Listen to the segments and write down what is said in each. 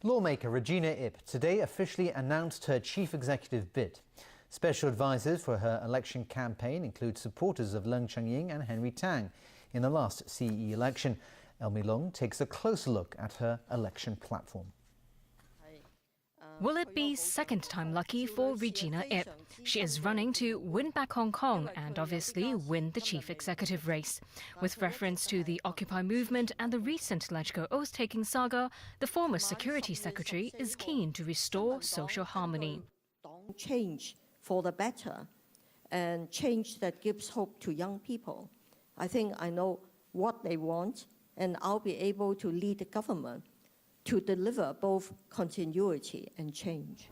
Lawmaker Regina Ip today officially announced her chief executive bid. Special advisors for her election campaign include supporters of Leung Chun-ying and Henry Tang in the last CE election. Elmi Long takes a closer look at her election platform. Will it be second time lucky for Regina Ip? She is running to win back Hong Kong and obviously win the chief executive race. With reference to the Occupy movement and the recent LegCo oath-taking saga, the former security secretary is keen to restore social harmony. Change for the better and change that gives hope to young people. I think I know what they want and I'll be able to lead the government to deliver both continuity and change.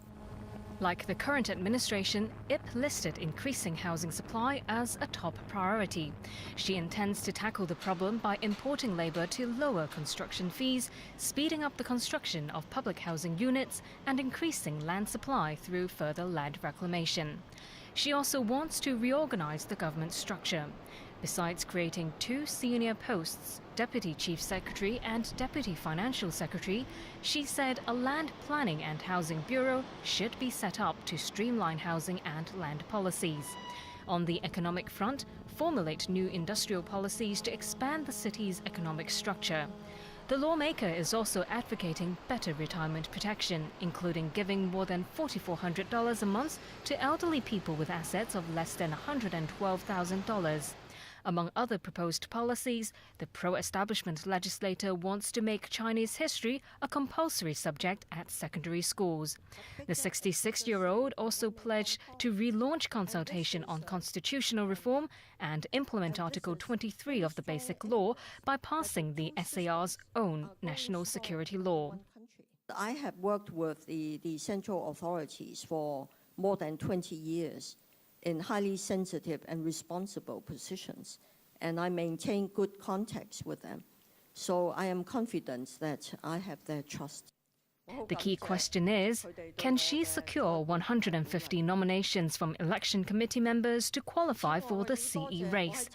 Like the current administration, Ip listed increasing housing supply as a top priority. She intends to tackle the problem by importing labour to lower construction fees, speeding up the construction of public housing units and increasing land supply through further land reclamation. She also wants to reorganise the government structure. Besides creating 2 senior posts, Deputy Chief Secretary and Deputy Financial Secretary, she said a Land Planning and Housing Bureau should be set up to streamline housing and land policies. On the economic front, formulate new industrial policies to expand the city's economic structure. The lawmaker is also advocating better retirement protection, including giving more than $4,400 a month to elderly people with assets of less than $112,000. Among other proposed policies, the pro-establishment legislator wants to make Chinese history a compulsory subject at secondary schools. The 66-year-old also pledged to relaunch consultation on constitutional reform and implement Article 23 of the Basic Law by passing the SAR's own national security law. I have worked with the central authorities for more than 20 years. In highly sensitive and responsible positions, and I maintain good contacts with them. So I am confident that I have their trust. The key question is, can she secure 150 nominations from election committee members to qualify for the CE race?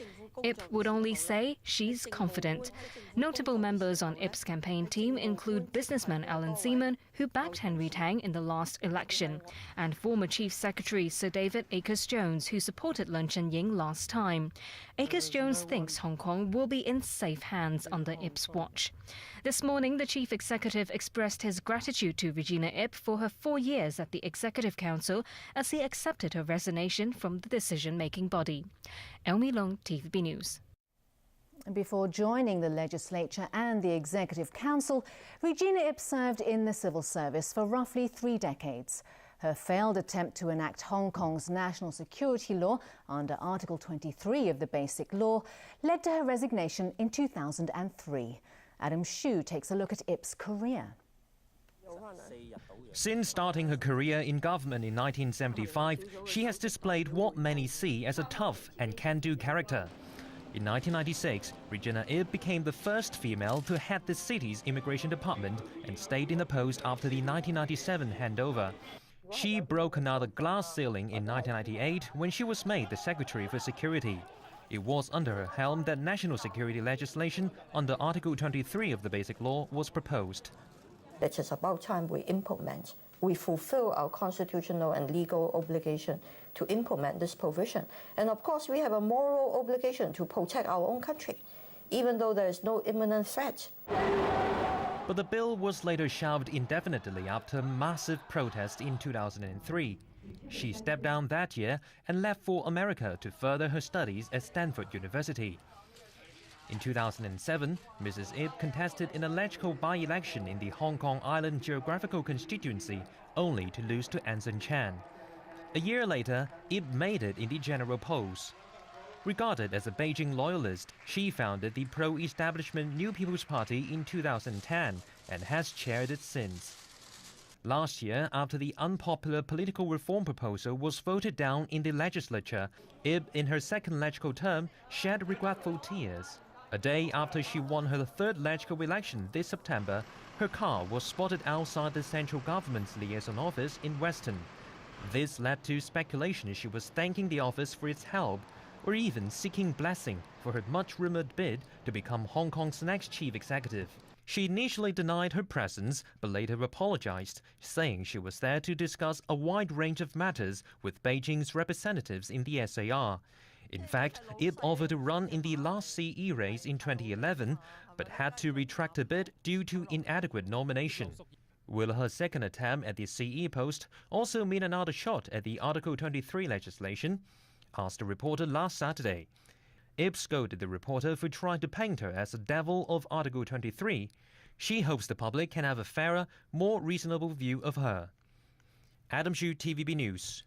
Ip would only say she's confident. Notable members on Ip's campaign team include businessman Alan Zeman, who backed Henry Tang in the last election, and former Chief Secretary Sir David Akers-Jones, who supported Leung Chun-ying last time. Akers-Jones thinks Hong Kong will be in safe hands under Ip's watch. This morning, the Chief Executive expressed his gratitude to Regina Ip for her 4 years at the Executive Council as he accepted her resignation from the decision-making body. Elmi Long, TVB News. Before joining the legislature and the Executive Council, Regina Ip served in the civil service for roughly 3 decades. Her failed attempt to enact Hong Kong's national security law under Article 23 of the Basic Law led to her resignation in 2003. Adam Shu takes a look at Ip's career. Since starting her career in government in 1975, she has displayed what many see as a tough and can-do character. In 1996, Regina Ip became the first female to head the city's immigration department and stayed in the post after the 1997 handover. She broke another glass ceiling in 1998 when she was made the Secretary for Security. It was under her helm that national security legislation under Article 23 of the Basic Law was proposed. It is about time we implement. We fulfill our constitutional and legal obligation to implement this provision. And of course, we have a moral obligation to protect our own country, even though there is no imminent threat. But the bill was later shelved indefinitely after massive protests in 2003. She stepped down that year and left for America to further her studies at Stanford University. In 2007, Mrs. Ip contested in a LegCo by-election in the Hong Kong Island geographical constituency, only to lose to Anson Chan. A year later, Ip made it in the general polls. Regarded as a Beijing loyalist, she founded the pro-establishment New People's Party in 2010 and has chaired it since. Last year, after the unpopular political reform proposal was voted down in the legislature, Ip, in her second LegCo term, shed regretful tears. A day after she won her third LegCo election this September, her car was spotted outside the central government's liaison office in Weston. This led to speculation she was thanking the office for its help, or even seeking blessing for her much-rumoured bid to become Hong Kong's next chief executive. She initially denied her presence, but later apologized, saying she was there to discuss a wide range of matters with Beijing's representatives in the SAR. In fact, Ip offered to run in the last CE race in 2011, but had to retract a bid due to inadequate nomination. Will her second attempt at the CE post also mean another shot at the Article 23 legislation? Asked the reporter last Saturday. Ip scolded the reporter for trying to paint her as a devil of Article 23. She hopes the public can have a fairer, more reasonable view of her. Adam Xu, TVB News.